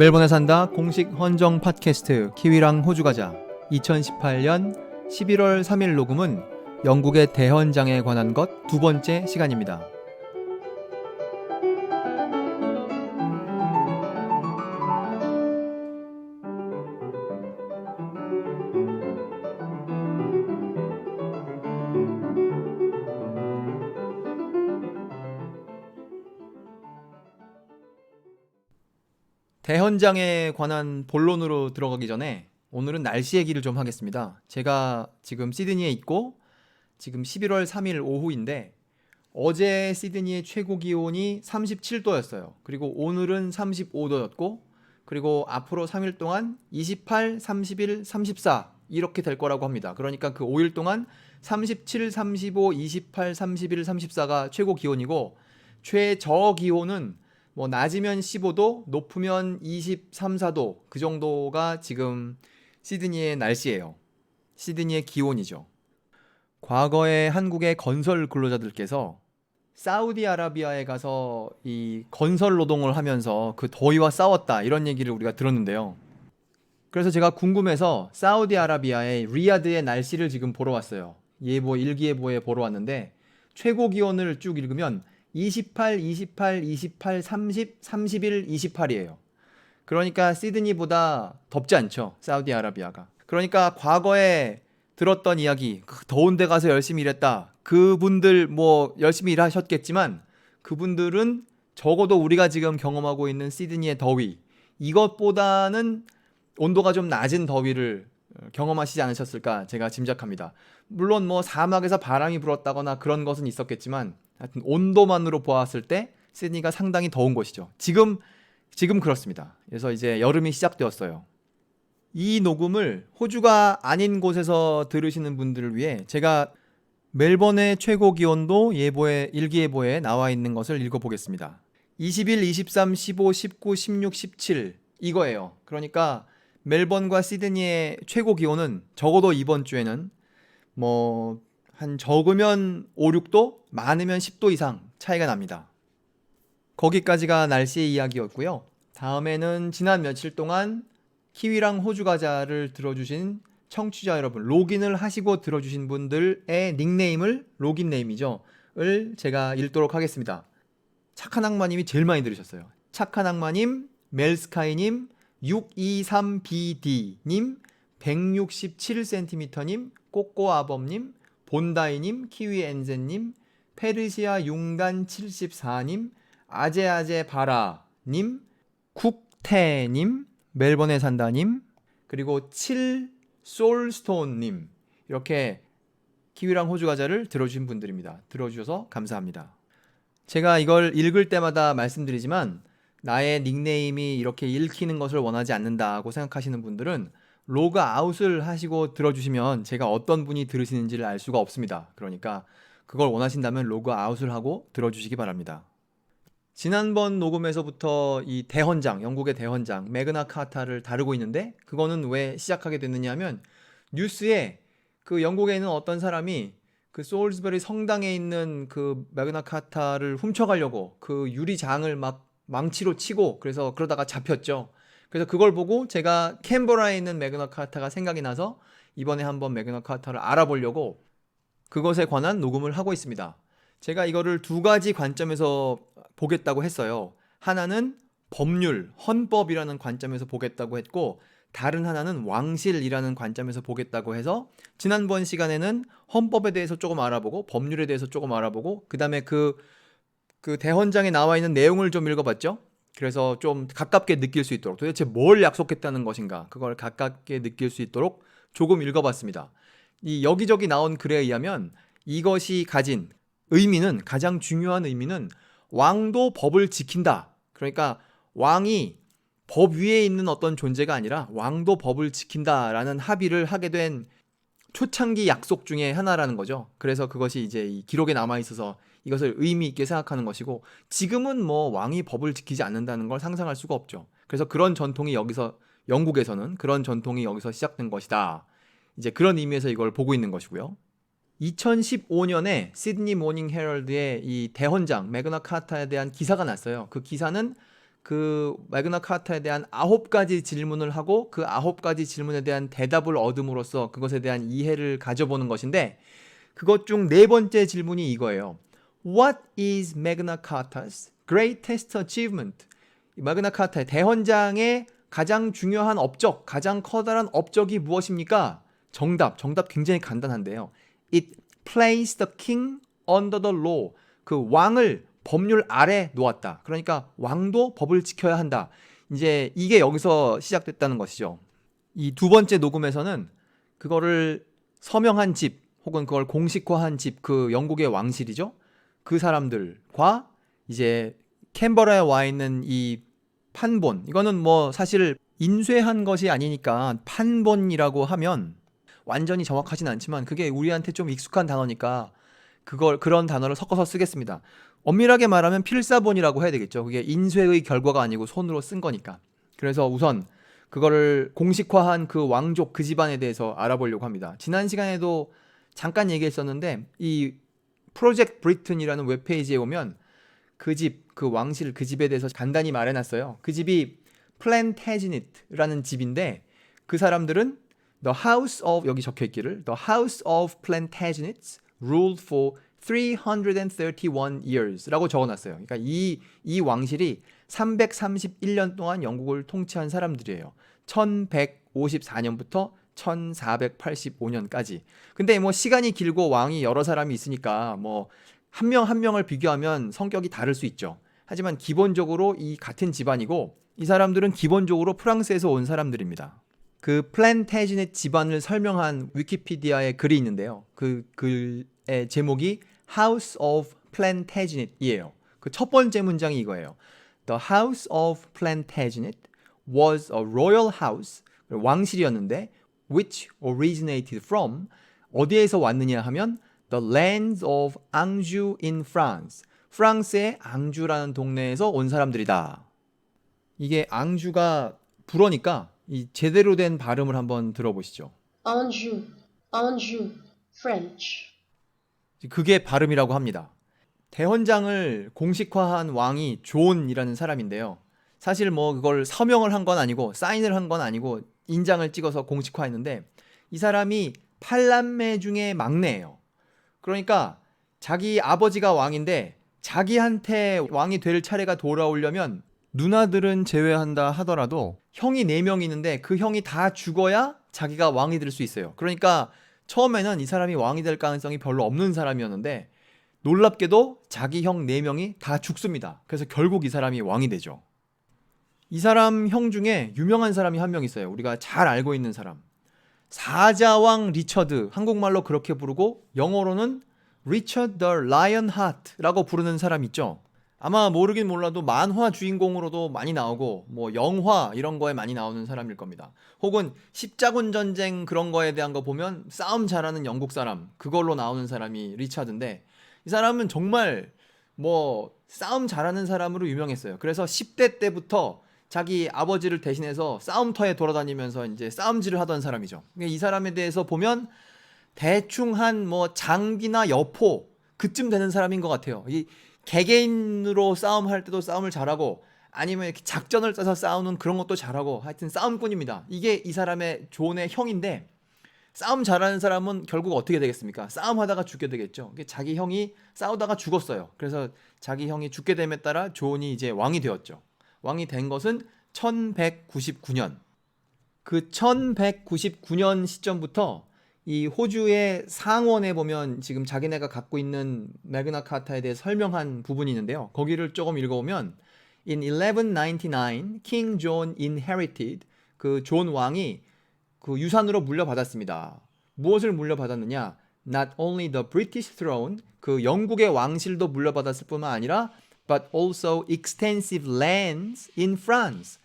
멜번에 산다 공식 헌정 팟캐스트 키위랑 호주 가자 2018년 11월 3일 녹음은 영국의 대헌장에 관한 것 두 번째 시간입니다. 대헌장에 관한 본론으로 들어가기 전에 오늘은 날씨 얘기를 좀 하겠습니다. 제가 지금 시드니에 있고 지금 11월 3일 오후인데 어제 시드니의 최고 기온이 37도였어요. 그리고 오늘은 35도였고 그리고 앞으로 3일 동안 28, 31, 34 이렇게 될 거라고 합니다. 그러니까 그 5일 동안 37, 35, 28, 31, 34가 최고 기온이고 최저 기온은 뭐 낮이면 15도, 높으면 23, 4도 그 정도가 지금 시드니의 날씨예요. 시드니의 기온이죠. 과거에 한국의 건설 근로자들께서 사우디아라비아에 가서 이 건설 노동을 하면서 그 더위와 싸웠다 이런 얘기를 우리가 들었는데요. 그래서 제가 궁금해서 사우디아라비아의 리야드의 날씨를 지금 보러 왔어요. 예보 일기예보에 보러 왔는데 최고 기온을 쭉 읽으면 28, 28, 28, 30, 31, 28이에요. 그러니까 시드니보다 덥지 않죠, 사우디아라비아가. 그러니까 과거에 들었던 이야기, 더운 데 가서 열심히 일했다. 그분들 뭐 열심히 일하셨겠지만 그분들은 적어도 우리가 지금 경험하고 있는 시드니의 더위, 이것보다는 온도가 좀 낮은 더위를 경험하시지 않으셨을까 제가 짐작합니다. 물론 뭐 사막에서 바람이 불었다거나 그런 것은 있었겠지만 하여튼 온도만으로 보았을 때 시드니가 상당히 더운 곳이죠. 지금 그렇습니다. 그래서 이제 여름이 시작되었어요. 이 녹음을 호주가 아닌 곳에서 들으시는 분들을 위해 제가 멜번의 최고 기온도 일기예보에 나와 있는 것을 읽어보겠습니다. 21, 23, 15, 19, 16, 17 이거예요. 그러니까 멜번과 시드니의 최고 기온은 적어도 이번 주에는 뭐 한 적으면 5, 6도, 많으면 10도 이상 차이가 납니다. 거기까지가 날씨의 이야기였고요. 다음에는 지난 며칠 동안 키위랑 호주 가자를 들어주신 청취자 여러분, 로그인을 하시고 들어주신 분들의 닉네임을, 로그인 네임이죠, 을 제가 읽도록 하겠습니다. 착한 악마님이 제일 많이 들으셨어요. 착한 악마님, 멜스카이님, 623BD님, 167cm님, 꼬꼬아범님, 본다이님, 키위엔젠님, 페르시아 융단 74님, 아제아제 바라님, 쿡테님, 멜번에 산다님, 그리고 7 솔스톤님, 이렇게 키위랑 호주 과자를 들어주신 분들입니다. 들어주셔서 감사합니다. 제가 이걸 읽을 때마다 말씀드리지만 나의 닉네임이 이렇게 읽히는 것을 원하지 않는다고 생각하시는 분들은 로그 아웃을 하시고 들어주시면 제가 어떤 분이 들으시는지를 알 수가 없습니다. 그러니까 그걸 원하신다면 로그 아웃을 하고 들어주시기 바랍니다. 지난번 녹음에서부터 이 대헌장, 영국의 대헌장 매그나 카타를 다루고 있는데 그거는 왜 시작하게 됐느냐 하면 뉴스에 그 영국에 있는 어떤 사람이 그 솔스버리 성당에 있는 그 매그나 카타를 훔쳐가려고 그 유리장을 막 망치로 치고 그래서 그러다가 잡혔죠. 그래서 그걸 보고 제가 캔버라에 있는 매그나 카타가 생각이 나서 이번에 한번 매그나 카타를 알아보려고 그것에 관한 녹음을 하고 있습니다. 제가 이거를 두 가지 관점에서 보겠다고 했어요. 하나는 법률, 헌법이라는 관점에서 보겠다고 했고 다른 하나는 왕실이라는 관점에서 보겠다고 해서 지난번 시간에는 헌법에 대해서 조금 알아보고 법률에 대해서 조금 알아보고 그 다음에 그 대헌장에 나와 있는 내용을 좀 읽어봤죠. 그래서 좀 가깝게 느낄 수 있도록 도대체 뭘 약속했다는 것인가 그걸 가깝게 느낄 수 있도록 조금 읽어봤습니다. 이 여기저기 나온 글에 의하면 이것이 가진 의미는, 가장 중요한 의미는 왕도 법을 지킨다. 그러니까 왕이 법 위에 있는 어떤 존재가 아니라 왕도 법을 지킨다라는 합의를 하게 된 초창기 약속 중에 하나라는 거죠. 그래서 그것이 이제 이 기록에 남아 있어서 이것을 의미 있게 생각하는 것이고 지금은 뭐 왕이 법을 지키지 않는다는 걸 상상할 수가 없죠. 그래서 그런 전통이 여기서 영국에서는 그런 전통이 여기서 시작된 것이다. 이제 그런 의미에서 이걸 보고 있는 것이고요. 2015년에 시드니 모닝 헤럴드에 이 대헌장 매그나 카타에 대한 기사가 났어요. 그 기사는 그 마그나 카타에 대한 9가지 질문을 하고 그 9가지 질문에 대한 대답을 얻음으로써 그것에 대한 이해를 가져보는 것인데 그것 중 네 번째 질문이 이거예요. What is Magna Carta's greatest achievement? 마그나 카타의 대헌장의 가장 중요한 업적, 가장 커다란 업적이 무엇입니까? 정답 굉장히 간단한데요. It placed the king under the law. 그 왕을 법률 아래 놓았다. 그러니까 왕도 법을 지켜야 한다. 이제 이게 여기서 시작됐다는 것이죠. 이 두 번째 녹음에서는 그거를 서명한 집 혹은 그걸 공식화한 집, 그 영국의 왕실이죠. 그 사람들과 이제 캔버라에 와 있는 이 판본, 이거는 뭐 사실 인쇄한 것이 아니니까 판본이라고 하면 완전히 정확하진 않지만 그게 우리한테 좀 익숙한 단어니까 그런 단어를 섞어서 쓰겠습니다. 엄밀하게 말하면 필사본이라고 해야 되겠죠. 그게 인쇄의 결과가 아니고 손으로 쓴 거니까. 그래서 우선 그거를 공식화한 그 왕족, 그 집안에 대해서 알아보려고 합니다. 지난 시간에도 잠깐 얘기했었는데 이 프로젝트 브리튼이라는 웹페이지에 오면 그 집, 그 왕실, 그 집에 대해서 간단히 말해놨어요. 그 집이 플랜테지닛라는 집인데 그 사람들은 The House of, 여기 적혀있기를 The House of Plantagenets ruled for 331 years 라고 적어놨어요. 그러니까 이 왕실이 331년 동안 영국을 통치한 사람들이에요. 1154년부터 1485년까지. 근데 뭐 시간이 길고 왕이 여러 사람이 있으니까 뭐 한 명 한 명을 비교하면 성격이 다를 수 있죠. 하지만 기본적으로 이 같은 집안이고 이 사람들은 기본적으로 프랑스에서 온 사람들입니다. 그 플랜테지넷 집안을 설명한 위키피디아의 글이 있는데요. 그 글의 제목이 House of Plantagenet이에요. 그 첫 번째 문장이 이거예요. The House of Plantagenet was a royal house, 왕실이었는데 which originated from, 어디에서 왔느냐 하면 the lands of Anjou in France, 프랑스의 앙주라는 동네에서 온 사람들이다. 이게 앙주가 불어니까 이 제대로 된 발음을 한번 들어보시죠. Anjou, Anjou, French. 그게 발음이라고 합니다. 대헌장을 공식화한 왕이 존이라는 사람인데요. 사실 뭐 그걸 서명을 한 건 아니고 사인을 한 건 아니고 인장을 찍어서 공식화했는데 이 사람이 8남매 중에 막내예요. 그러니까 자기 아버지가 왕인데 자기한테 왕이 될 차례가 돌아오려면 누나들은 제외한다 하더라도 형이 4명 있는데 그 형이 다 죽어야 자기가 왕이 될 수 있어요. 그러니까 처음에는 이 사람이 왕이 될 가능성이 별로 없는 사람이었는데 놀랍게도 자기 형 4명이 다 죽습니다. 그래서 결국 이 사람이 왕이 되죠. 이 사람 형 중에 유명한 사람이 한 명 있어요. 우리가 잘 알고 있는 사람. 사자왕 리처드, 한국말로 그렇게 부르고 영어로는 리처드 더 라이언 하트라고 부르는 사람 있죠. 아마 모르긴 몰라도 만화 주인공으로도 많이 나오고 뭐 영화 이런 거에 많이 나오는 사람일 겁니다. 혹은 십자군 전쟁 그런 거에 대한 거 보면 싸움 잘하는 영국 사람, 그걸로 나오는 사람이 리처드인데 이 사람은 정말 뭐 싸움 잘하는 사람으로 유명했어요. 그래서 10대 때부터 자기 아버지를 대신해서 싸움터에 돌아다니면서 이제 싸움질을 하던 사람이죠. 이 사람에 대해서 보면 대충 한 뭐 장비나 여포 그쯤 되는 사람인 것 같아요. 이 개개인으로 싸움할 때도 싸움을 잘하고 아니면 이렇게 작전을 짜서 싸우는 그런 것도 잘하고 하여튼 싸움꾼입니다. 이게 이 사람의 존의 형인데 싸움 잘하는 사람은 결국 어떻게 되겠습니까? 싸움하다가 죽게 되겠죠. 자기 형이 싸우다가 죽었어요. 그래서 자기 형이 죽게 됨에 따라 존이 이제 왕이 되었죠. 왕이 된 것은 1199년. 그 1199년 시점부터 이 호주의 상원에 보면 지금 자기네가 갖고 있는 매그나 카타에 대해 설명한 부분이 있는데요. 거기를 조금 읽어보면 In 1199, King John inherited, 그 존 왕이 그 유산으로 물려받았습니다. 무엇을 물려받았느냐? Not only the British throne, 그 영국의 왕실도 물려받았을 뿐만 아니라 but also extensive lands in France.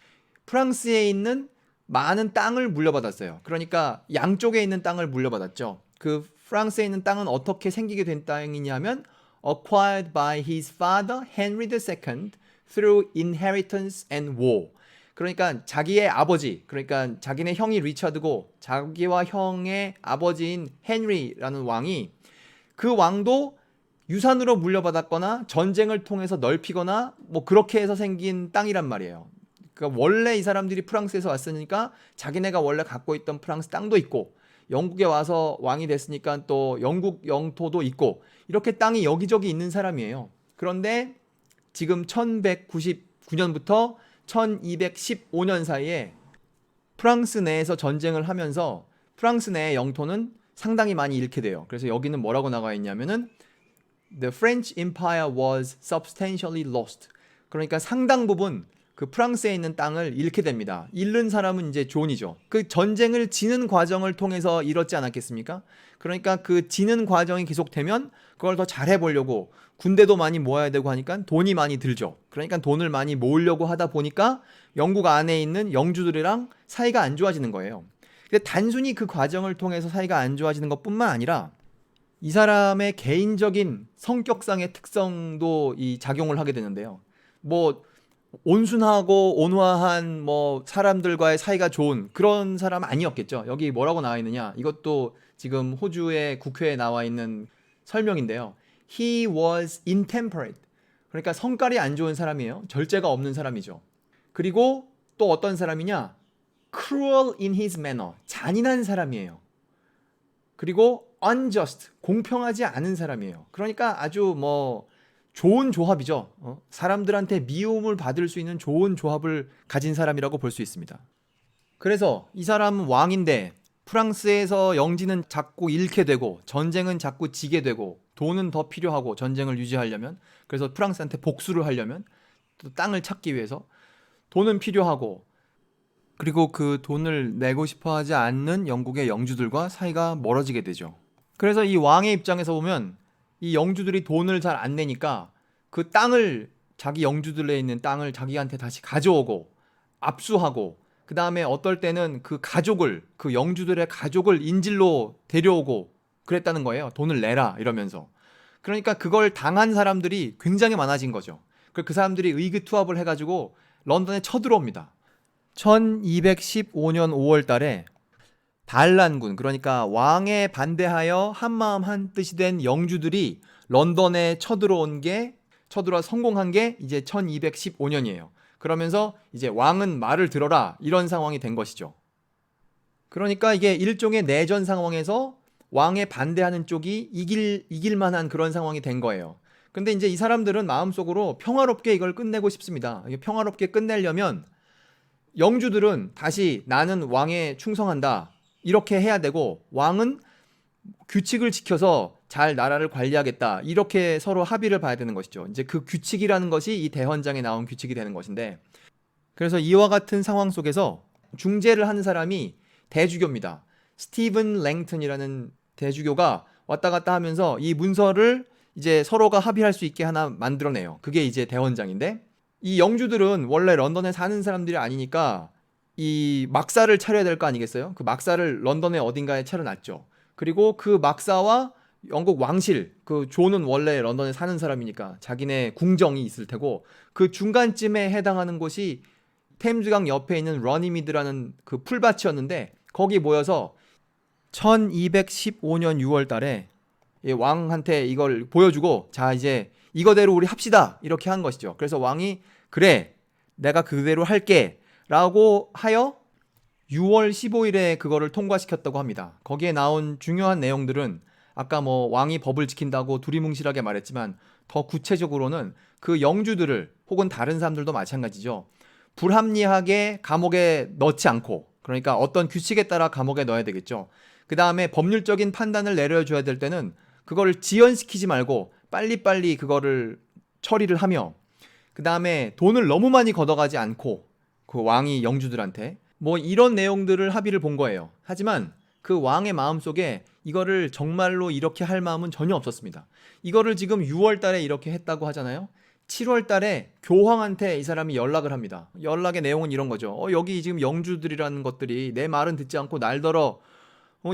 프랑스에 있는 많은 땅을 물려받았어요. 그러니까 양쪽에 있는 땅을 물려받았죠. 그 프랑스에 있는 땅은 어떻게 생기게 된 땅이냐면 acquired by his father Henry II through inheritance and war. 그러니까 자기의 아버지, 그러니까 자기네 형이 리처드고 자기와 형의 아버지인 헨리라는 왕이 그 왕도 유산으로 물려받았거나 전쟁을 통해서 넓히거나 뭐 그렇게 해서 생긴 땅이란 말이에요. 그러니까 원래 이 사람들이 프랑스에서 왔으니까 자기네가 원래 갖고 있던 프랑스 땅도 있고 영국에 와서 왕이 됐으니까 또 영국 영토도 있고 이렇게 땅이 여기저기 있는 사람이에요. 그런데 지금 1199년부터 1215년 사이에 프랑스 내에서 전쟁을 하면서 프랑스 내의 영토는 상당히 많이 잃게 돼요. 그래서 여기는 뭐라고 나와 있냐면은 The French Empire was substantially lost. 그러니까 상당 부분 그 프랑스에 있는 땅을 잃게 됩니다. 잃는 사람은 이제 존이죠. 그 전쟁을 지는 과정을 통해서 잃었지 않았겠습니까? 그러니까 그 지는 과정이 계속되면 그걸 더 잘해보려고 군대도 많이 모아야 되고 하니까 돈이 많이 들죠. 그러니까 돈을 많이 모으려고 하다 보니까 영국 안에 있는 영주들이랑 사이가 안 좋아지는 거예요. 근데 단순히 그 과정을 통해서 사이가 안 좋아지는 것뿐만 아니라 이 사람의 개인적인 성격상의 특성도 이 작용을 하게 되는데요. 뭐 온순하고 온화한 뭐 사람들과의 사이가 좋은 그런 사람 아니었겠죠. 여기 뭐라고 나와 있느냐? 이것도 지금 호주의 국회에 나와 있는 설명인데요. He was intemperate. 그러니까 성깔이 안 좋은 사람이에요. 절제가 없는 사람이죠. 그리고 또 어떤 사람이냐? Cruel in his manner. 잔인한 사람이에요. 그리고 unjust. 공평하지 않은 사람이에요. 그러니까 아주 뭐 좋은 조합이죠. 사람들한테 미움을 받을 수 있는 좋은 조합을 가진 사람이라고 볼 수 있습니다. 그래서 이 사람은 왕인데 프랑스에서 영지는 자꾸 잃게 되고 전쟁은 자꾸 지게 되고 돈은 더 필요하고 전쟁을 유지하려면 그래서 프랑스한테 복수를 하려면 또 땅을 찾기 위해서 돈은 필요하고 그리고 그 돈을 내고 싶어 하지 않는 영국의 영주들과 사이가 멀어지게 되죠. 그래서 이 왕의 입장에서 보면 이 영주들이 돈을 잘 안 내니까 그 땅을 자기 영주들에 있는 땅을 자기한테 다시 가져오고 압수하고 그 다음에 어떨 때는 그 가족을 그 영주들의 가족을 인질로 데려오고 그랬다는 거예요. 돈을 내라 이러면서. 그러니까 그걸 당한 사람들이 굉장히 많아진 거죠. 그 사람들이 의기투합을 해가지고 런던에 쳐들어옵니다. 1215년 5월 달에 반란군 그러니까 왕에 반대하여 한마음 한뜻이 된 영주들이 런던에 쳐들어와 성공한 게 이제 1215년이에요. 그러면서 이제 왕은 말을 들어라 이런 상황이 된 것이죠. 그러니까 이게 일종의 내전 상황에서 왕에 반대하는 쪽이 이길 만한 그런 상황이 된 거예요. 근데 이제 이 사람들은 마음속으로 평화롭게 이걸 끝내고 싶습니다. 평화롭게 끝내려면 영주들은 다시 나는 왕에 충성한다. 이렇게 해야 되고 왕은 규칙을 지켜서 잘 나라를 관리하겠다. 이렇게 서로 합의를 봐야 되는 것이죠. 이제 그 규칙이라는 것이 이 대헌장에 나온 규칙이 되는 것인데 그래서 이와 같은 상황 속에서 중재를 하는 사람이 대주교입니다. 스티븐 랭턴이라는 대주교가 왔다 갔다 하면서 이 문서를 이제 서로가 합의할 수 있게 하나 만들어내요. 그게 이제 대헌장인데 이 영주들은 원래 런던에 사는 사람들이 아니니까 이 막사를 차려야 될 거 아니겠어요? 그 막사를 런던의 어딘가에 차려놨죠. 그리고 그 막사와 영국 왕실, 그 존은 원래 런던에 사는 사람이니까 자기네 궁정이 있을 테고 그 중간쯤에 해당하는 곳이 템즈강 옆에 있는 러니미드라는 그 풀밭이었는데 거기 모여서 1215년 6월 달에 왕한테 이걸 보여주고 자 이제 이거대로 우리 합시다 이렇게 한 것이죠. 그래서 왕이 그래 내가 그대로 할게 라고 하여 6월 15일에 그거를 통과시켰다고 합니다. 거기에 나온 중요한 내용들은 아까 뭐 왕이 법을 지킨다고 두리뭉실하게 말했지만 더 구체적으로는 그 영주들을 혹은 다른 사람들도 마찬가지죠. 불합리하게 감옥에 넣지 않고 그러니까 어떤 규칙에 따라 감옥에 넣어야 되겠죠. 그 다음에 법률적인 판단을 내려줘야 될 때는 그거를 지연시키지 말고 빨리빨리 그거를 처리를 하며 그 다음에 돈을 너무 많이 걷어가지 않고 그 왕이 영주들한테 뭐 이런 내용들을 합의를 본 거예요. 하지만 그 왕의 마음속에 이거를 정말로 이렇게 할 마음은 전혀 없었습니다. 이거를 지금 6월 달에 이렇게 했다고 하잖아요. 7월 달에 교황한테 이 사람이 연락을 합니다. 연락의 내용은 이런 거죠. 여기 지금 영주들이라는 것들이 내 말은 듣지 않고 날더러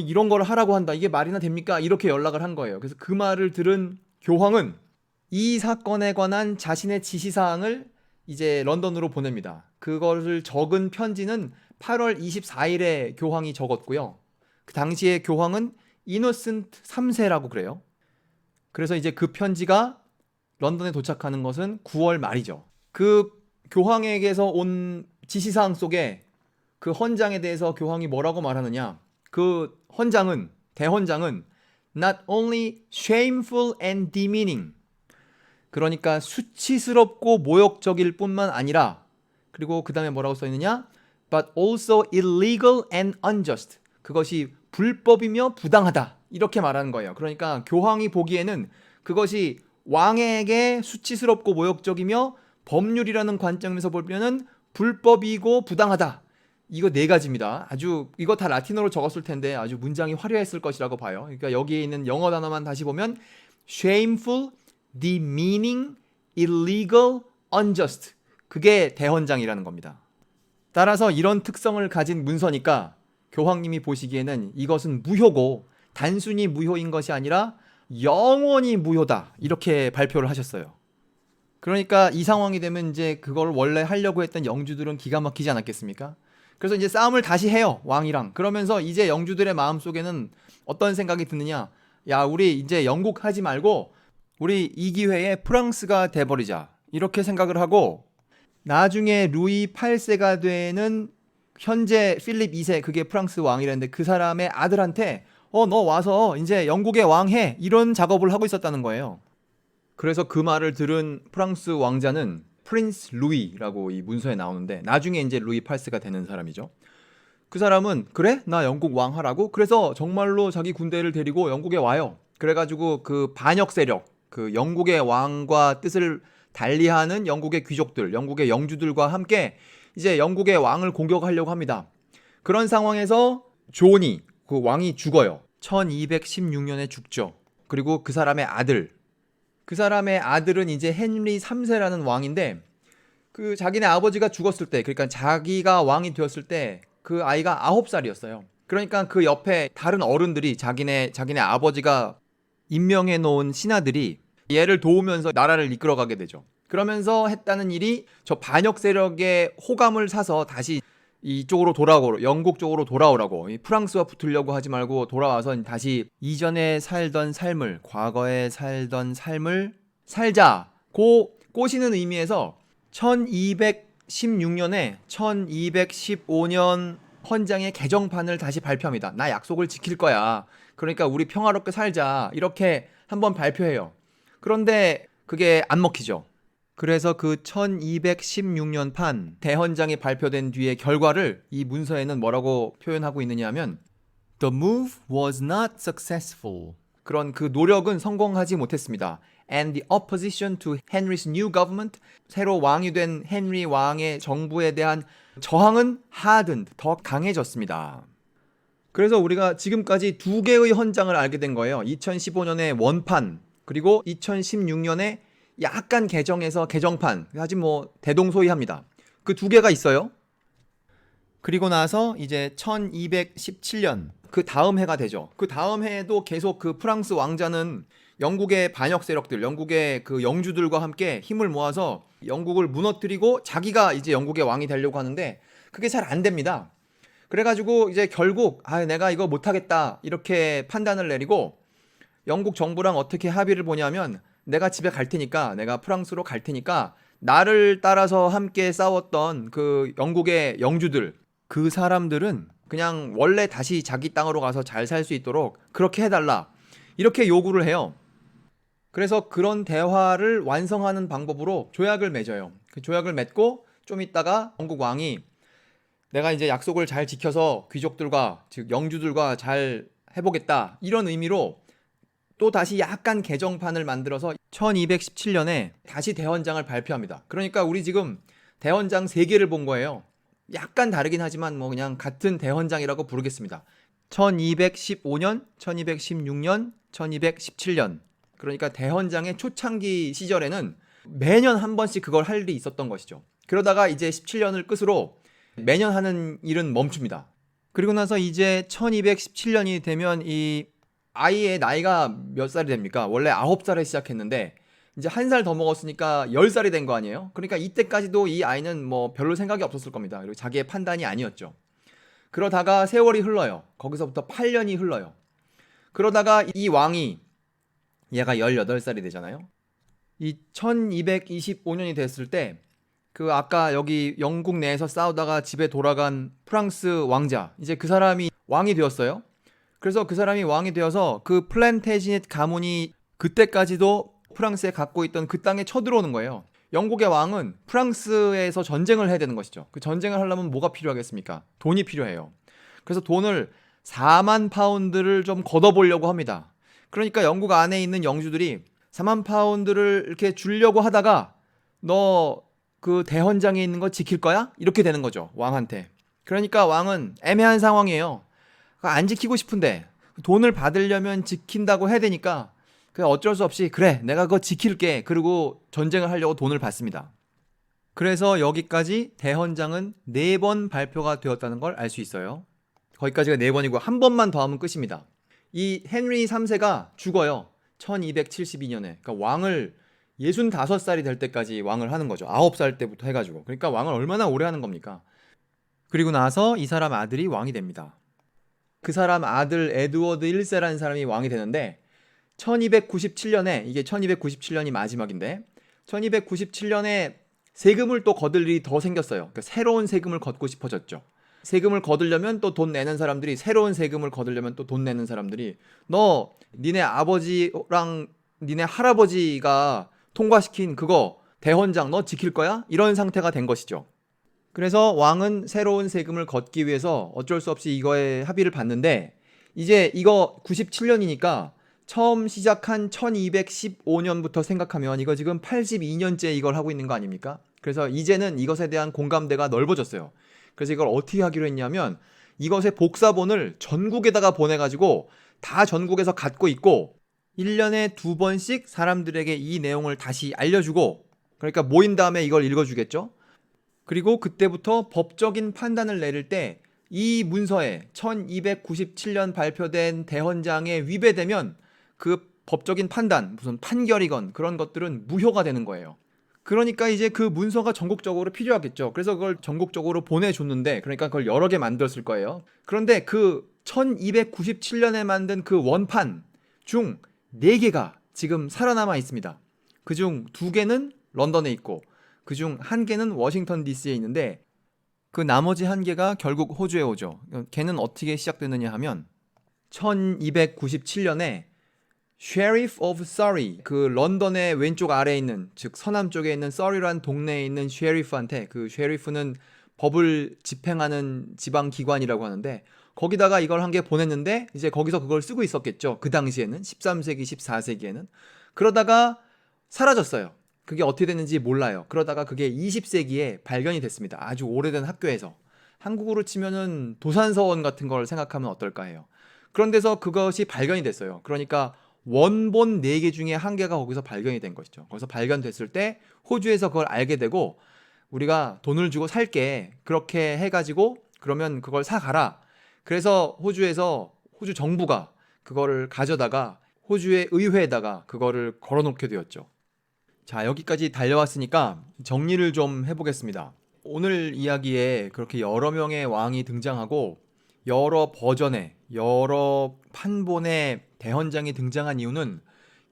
이런 거를 하라고 한다. 이게 말이나 됩니까? 이렇게 연락을 한 거예요. 그래서 그 말을 들은 교황은 이 사건에 관한 자신의 지시사항을 이제 런던으로 보냅니다. 그것을 적은 편지는 8월 24일에 교황이 적었고요. 그 당시에 교황은 이노센트 3세라고 그래요. 그래서 이제 그 편지가 런던에 도착하는 것은 9월 말이죠. 그 교황에게서 온 지시사항 속에 그 헌장에 대해서 교황이 뭐라고 말하느냐? 그 대헌장은 not only shameful and demeaning, 그러니까 수치스럽고 모욕적일 뿐만 아니라, 그리고 그 다음에 뭐라고 써 있느냐? but also illegal and unjust. 그것이 불법이며 부당하다. 이렇게 말하는 거예요. 그러니까 교황이 보기에는 그것이 왕에게 수치스럽고 모욕적이며 법률이라는 관점에서 보면은 불법이고 부당하다. 이거 네 가지입니다. 아주 이거 다 라틴어로 적었을 텐데 아주 문장이 화려했을 것이라고 봐요. 그러니까 여기에 있는 영어 단어만 다시 보면 shameful, demeaning, illegal, unjust. 그게 대헌장이라는 겁니다. 따라서 이런 특성을 가진 문서니까 교황님이 보시기에는 이것은 무효고 단순히 무효인 것이 아니라 영원히 무효다. 이렇게 발표를 하셨어요. 그러니까 이 상황이 되면 이제 그걸 원래 하려고 했던 영주들은 기가 막히지 않았겠습니까? 그래서 이제 싸움을 다시 해요. 왕이랑. 그러면서 이제 영주들의 마음속에는 어떤 생각이 드느냐? 야, 우리 이제 영국 하지 말고 우리 이 기회에 프랑스가 돼버리자. 이렇게 생각을 하고 나중에 루이 8세가 되는 현재 필립 2세, 그게 프랑스 왕이랬는데 그 사람의 아들한테 너 와서 이제 영국의 왕 해. 이런 작업을 하고 있었다는 거예요. 그래서 그 말을 들은 프랑스 왕자는 프린스 루이라고 이 문서에 나오는데 나중에 이제 루이 8세가 되는 사람이죠. 그 사람은 그래? 나 영국 왕 하라고? 그래서 정말로 자기 군대를 데리고 영국에 와요. 그래가지고 그 반역 세력, 그 영국의 왕과 뜻을 달리하는 영국의 귀족들, 영국의 영주들과 함께 이제 영국의 왕을 공격하려고 합니다. 그런 상황에서 존이, 그 왕이 죽어요. 1216년에 죽죠. 그리고 그 사람의 아들은 이제 헨리 3세라는 왕인데 그 자기네 아버지가 죽었을 때, 그러니까 자기가 왕이 되었을 때 그 아이가 9살이었어요. 그러니까 그 옆에 다른 어른들이 자기네 아버지가 임명해 놓은 신하들이 얘를 도우면서 나라를 이끌어가게 되죠. 그러면서 했다는 일이 저 반역 세력의 호감을 사서 다시 이쪽으로 돌아오고 영국 쪽으로 돌아오라고, 프랑스와 붙으려고 하지 말고 돌아와서 다시 이전에 살던 삶을, 과거에 살던 삶을 살자고 꼬시는 의미에서 1216년에 1215년 헌장의 개정판을 다시 발표합니다. 나 약속을 지킬 거야. 그러니까 우리 평화롭게 살자. 이렇게 한번 발표해요. 그런데 그게 안 먹히죠. 그래서 그 1216년 판 대헌장이 발표된 뒤의 결과를 이 문서에는 뭐라고 표현하고 있느냐 하면 The move was not successful. 그런 그 노력은 성공하지 못했습니다. And the opposition to Henry's new government, 새로 왕이 된 헨리 왕의 정부에 대한 저항은 hardened, 더 강해졌습니다. 그래서 우리가 지금까지 두 개의 헌장을 알게 된 거예요. 2015년의 원판, 그리고 2016년에 약간 개정해서 개정판, 아직 뭐 대동소이합니다. 그 두 개가 있어요. 그리고 나서 이제 1217년 그 다음 해가 되죠. 그 다음 해에도 계속 그 프랑스 왕자는 영국의 반역 세력들, 영국의 그 영주들과 함께 힘을 모아서 영국을 무너뜨리고 자기가 이제 영국의 왕이 되려고 하는데 그게 잘 안 됩니다. 그래가지고 이제 결국 내가 이거 못하겠다 이렇게 판단을 내리고 영국 정부랑 어떻게 합의를 보냐면 내가 집에 갈 테니까, 내가 프랑스로 갈 테니까 나를 따라서 함께 싸웠던 그 영국의 영주들, 그 사람들은 그냥 원래 다시 자기 땅으로 가서 잘 살 수 있도록 그렇게 해달라, 이렇게 요구를 해요. 그래서 그런 대화를 완성하는 방법으로 조약을 맺어요. 그 조약을 맺고 좀 있다가 영국 왕이 내가 이제 약속을 잘 지켜서 귀족들과, 즉 영주들과 잘 해보겠다, 이런 의미로 또 다시 약간 개정판을 만들어서 1217년에 다시 대헌장을 발표합니다. 그러니까 우리 지금 대헌장 3개를 본 거예요. 약간 다르긴 하지만 뭐 그냥 같은 대헌장이라고 부르겠습니다. 1215년, 1216년, 1217년. 그러니까 대헌장의 초창기 시절에는 매년 한 번씩 그걸 할 일이 있었던 것이죠. 그러다가 이제 17년을 끝으로 매년 하는 일은 멈춥니다. 그리고 나서 이제 1217년이 되면 이 아이의 나이가 몇 살이 됩니까? 원래 9살에 시작했는데 이제 한 살 더 먹었으니까 10살이 된 거 아니에요? 그러니까 이때까지도 이 아이는 뭐 별로 생각이 없었을 겁니다. 그리고 자기의 판단이 아니었죠. 그러다가 세월이 흘러요. 거기서부터 8년이 흘러요. 그러다가 이 왕이 얘가 18살이 되잖아요. 이 1225년이 됐을 때 그 아까 여기 영국 내에서 싸우다가 집에 돌아간 프랑스 왕자, 이제 그 사람이 왕이 되었어요. 그래서 그 사람이 왕이 되어서 그 플랜테지넷 가문이 그때까지도 프랑스에 갖고 있던 그 땅에 쳐들어오는 거예요. 영국의 왕은 프랑스에서 전쟁을 해야 되는 것이죠. 그 전쟁을 하려면 뭐가 필요하겠습니까? 돈이 필요해요. 그래서 돈을 4만 파운드를 좀 걷어보려고 합니다. 그러니까 영국 안에 있는 영주들이 4만 파운드를 이렇게 주려고 하다가 너 그 대헌장에 있는 거 지킬 거야? 이렇게 되는 거죠. 왕한테. 그러니까 왕은 애매한 상황이에요. 안 지키고 싶은데 돈을 받으려면 지킨다고 해야 되니까 그냥 어쩔 수 없이 그래 내가 그거 지킬게 그리고 전쟁을 하려고 돈을 받습니다. 그래서 여기까지 대헌장은 4번 발표가 되었다는 걸 알 수 있어요. 거기까지가 4번이고 한 번만 더 하면 끝입니다. 이 헨리 3세가 죽어요. 1272년에. 그러니까 왕을 65살이 될 때까지 왕을 하는 거죠. 9살 때부터 해가지고. 그러니까 왕을 얼마나 오래 하는 겁니까? 그리고 나서 이 사람 아들이 왕이 됩니다. 그 사람 아들 에드워드 1세라는 사람이 왕이 되는데 1297년에 이게 1297년이 마지막인데 1297년에 세금을 또 거둘 일이 더 생겼어요. 그러니까 새로운 세금을 걷고 싶어졌죠. 세금을 거두려면 또 돈 내는 사람들이 새로운 세금을 거두려면 또 돈 내는 사람들이 너 니네 아버지랑 니네 할아버지가 통과시킨 그거 대헌장 너 지킬 거야? 이런 상태가 된 것이죠. 그래서 왕은 새로운 세금을 걷기 위해서 어쩔 수 없이 이거에 합의를 봤는데 이제 이거 97년이니까 처음 시작한 1215년부터 생각하면 이거 지금 82년째 이걸 하고 있는 거 아닙니까? 그래서 이제는 이것에 대한 공감대가 넓어졌어요. 그래서 이걸 어떻게 하기로 했냐면 이것의 복사본을 전국에다가 보내가지고 다 전국에서 갖고 있고 1년에 2번씩 사람들에게 이 내용을 다시 알려주고 그러니까 모인 다음에 이걸 읽어주겠죠. 그리고 그때부터 법적인 판단을 내릴 때 이 문서에 1297년 발표된 대헌장에 위배되면 그 법적인 판단, 무슨 판결이건 그런 것들은 무효가 되는 거예요. 그러니까 이제 그 문서가 전국적으로 필요하겠죠. 그래서 그걸 전국적으로 보내줬는데 그러니까 그걸 여러 개 만들었을 거예요. 그런데 그 1297년에 만든 그 원판 중 4개가 지금 살아남아 있습니다. 그중 2개는 런던에 있고 그중 1개는 워싱턴 DC에 있는데 그 나머지 1개가 결국 호주에 오죠. 걔는 어떻게 시작되느냐 하면 1297년에 Sheriff of Surrey, 그 런던의 왼쪽 아래에 있는, 즉 서남쪽에 있는 서리라는 동네에 있는 셰리프한테, 그 셰리프는 법을 집행하는 지방기관이라고 하는데 거기다가 이걸 1개 보냈는데 이제 거기서 그걸 쓰고 있었겠죠. 그 당시에는 13세기, 14세기에는. 그러다가 사라졌어요. 그게 어떻게 됐는지 몰라요. 그러다가 그게 20세기에 발견이 됐습니다. 아주 오래된 학교에서. 한국으로 치면은 도산서원 같은 걸 생각하면 어떨까 해요. 그런 데서 그것이 발견이 됐어요. 그러니까 원본 4개 중에 1개가 거기서 발견이 된 것이죠. 거기서 발견됐을 때 호주에서 그걸 알게 되고 우리가 돈을 주고 살게 그렇게 해가지고 그러면 그걸 사가라. 그래서 호주에서 호주 정부가 그거를 가져다가 호주의 의회에다가 그거를 걸어놓게 되었죠. 자, 여기까지 달려왔으니까 정리를 좀 해보겠습니다. 오늘 이야기에 그렇게 여러 명의 왕이 등장하고 여러 버전의 여러 판본의 대헌장이 등장한 이유는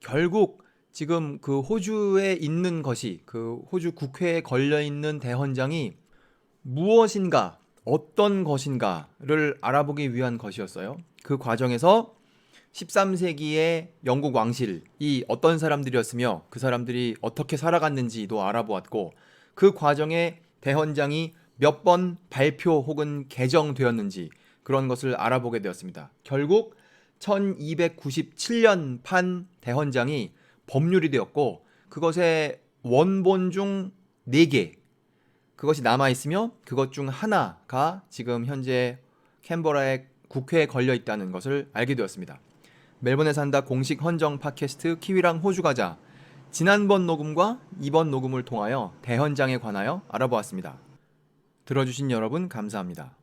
결국 지금 그 호주에 있는 것이 그 호주 국회에 걸려있는 대헌장이 무엇인가 어떤 것인가를 알아보기 위한 것이었어요. 그 과정에서 13세기의 영국 왕실이 어떤 사람들이었으며 그 사람들이 어떻게 살아갔는지도 알아보았고 그 과정에 대헌장이 몇 번 발표 혹은 개정되었는지 그런 것을 알아보게 되었습니다. 결국 1297년 판 대헌장이 법률이 되었고 그것의 원본 중 4개 그것이 남아있으며 그것 중 하나가 지금 현재 캔버라의 국회에 걸려 있다는 것을 알게 되었습니다. 멜번에 산다 공식 헌정 팟캐스트 키위랑 호주 가자. 지난번 녹음과 이번 녹음을 통하여 대헌장에 관하여 알아보았습니다. 들어주신 여러분 감사합니다.